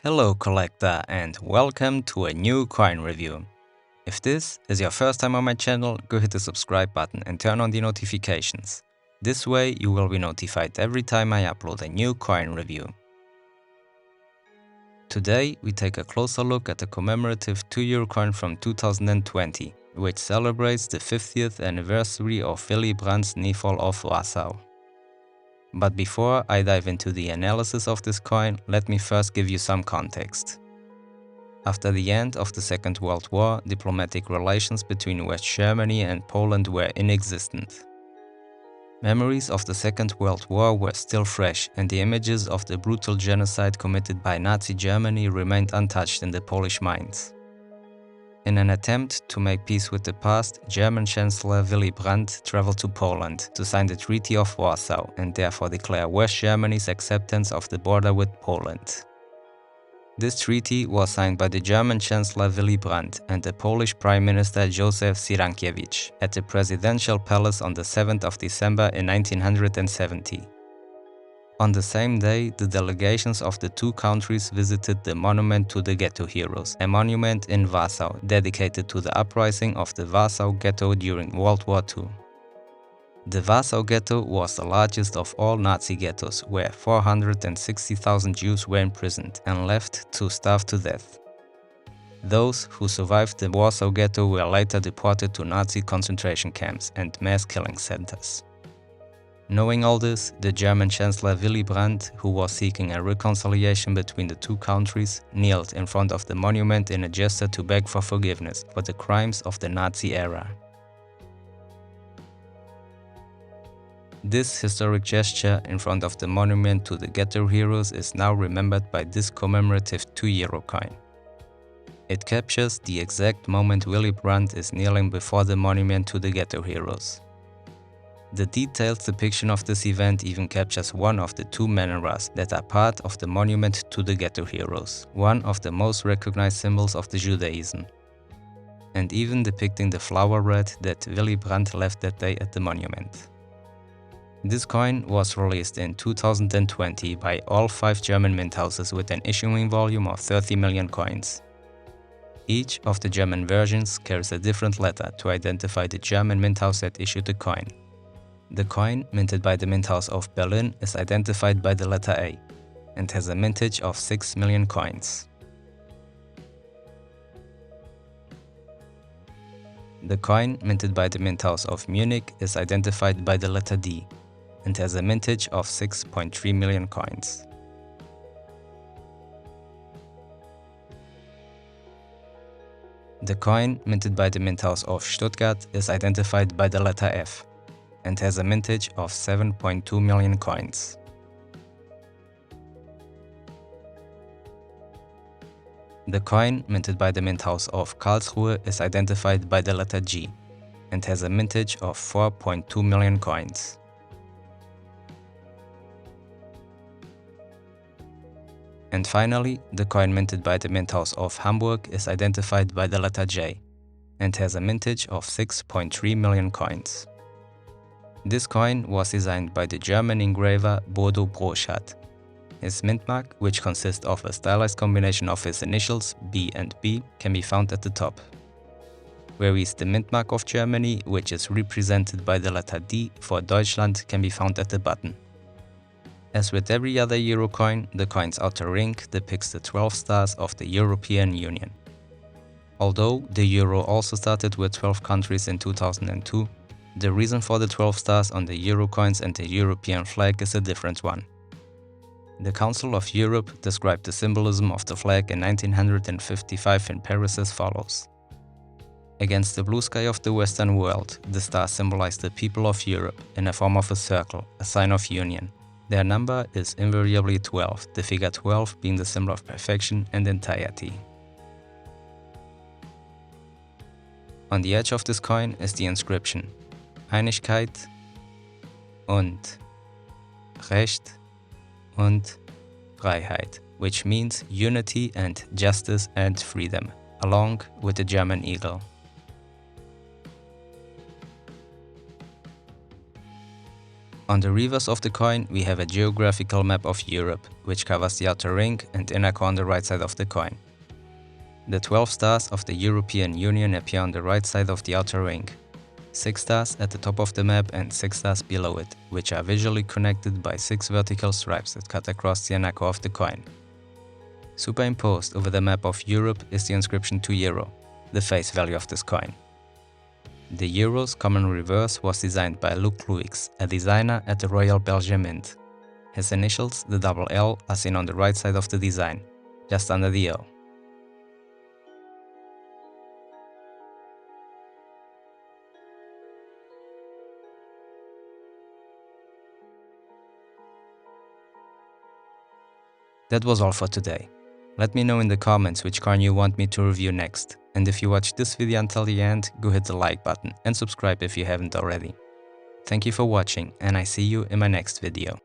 Hello collector and welcome to a new coin review. If this is your first time on my channel, go hit the subscribe button and turn on the notifications. This way you will be notified every time I upload a new coin review. Today we take a closer look at the commemorative €2 coin from 2020, which celebrates the 50th anniversary of Willy Brandt's knifall of Warsaw. But before I dive into the analysis of this coin, let me first give you some context. After the end of the Second World War, diplomatic relations between West Germany and Poland were inexistent. Memories of the Second World War were still fresh, and the images of the brutal genocide committed by Nazi Germany remained untouched in the Polish minds. In an attempt to make peace with the past, German Chancellor Willy Brandt traveled to Poland to sign the Treaty of Warsaw and therefore declare West Germany's acceptance of the border with Poland. This treaty was signed by the German Chancellor Willy Brandt and the Polish Prime Minister Józef Cyrankiewicz at the Presidential Palace on the 7th of December in 1970. On the same day, the delegations of the two countries visited the Monument to the Ghetto Heroes, a monument in Warsaw dedicated to the uprising of the Warsaw Ghetto during World War II. The Warsaw Ghetto was the largest of all Nazi ghettos, where 460,000 Jews were imprisoned and left to starve to death. Those who survived the Warsaw Ghetto were later deported to Nazi concentration camps and mass killing centers. Knowing all this, the German Chancellor Willy Brandt, who was seeking a reconciliation between the two countries, kneeled in front of the monument in a gesture to beg for forgiveness for the crimes of the Nazi era. This historic gesture in front of the monument to the ghetto heroes is now remembered by this commemorative €2 coin. It captures the exact moment Willy Brandt is kneeling before the monument to the ghetto heroes. The detailed depiction of this event even captures one of the two menorahs that are part of the monument to the ghetto heroes, one of the most recognized symbols of the Judaism, and even depicting the flower wreath that Willy Brandt left that day at the monument. This coin was released in 2020 by all 5 German mint houses with an issuing volume of 30 million coins. Each of the German versions carries a different letter to identify the German mint house that issued the coin. The coin, minted by the Mint House of Berlin, is identified by the letter A and has a mintage of 6 million coins. The coin, minted by the Mint House of Munich, is identified by the letter D and has a mintage of 6.3 million coins. The coin, minted by the Mint House of Stuttgart, is identified by the letter F and has a mintage of 7.2 million coins. The coin, minted by the Mint House of Karlsruhe, is identified by the letter G and has a mintage of 4.2 million coins. And finally, the coin minted by the Mint House of Hamburg is identified by the letter J and has a mintage of 6.3 million coins. This coin was designed by the German engraver Bodo Broschat. His mint mark, which consists of a stylized combination of his initials B and B, can be found at the top, whereas the mint mark of Germany, which is represented by the letter D for Deutschland, can be found at the bottom. As with every other euro coin, the coin's outer ring depicts the 12 stars of the European Union. Although the euro also started with 12 countries in 2002, the reason for the 12 stars on the euro coins and the European flag is a different one. The Council of Europe described the symbolism of the flag in 1955 in Paris as follows. Against the blue sky of the Western world, the stars symbolize the people of Europe in the form of a circle, a sign of union. Their number is invariably 12, the figure 12 being the symbol of perfection and entirety. On the edge of this coin is the inscription Einigkeit und Recht und Freiheit, which means unity and justice and freedom, along with the German eagle. On the reverse of the coin, we have a geographical map of Europe, which covers the outer ring and inner core on the right side of the coin. The 12 stars of the European Union appear on the right side of the outer ring. 6 stars at the top of the map and 6 stars below it, which are visually connected by 6 vertical stripes that cut across the inner core of the coin. Superimposed over the map of Europe is the inscription €2, the face value of this coin. The euro's common reverse was designed by Luc Louix, a designer at the Royal Belgian Mint. His initials, the double L, are seen on the right side of the design, just under the O. That was all for today. Let me know in the comments which coin you want me to review next, and if you watched this video until the end, go hit the like button and subscribe if you haven't already. Thank you for watching, and I see you in my next video.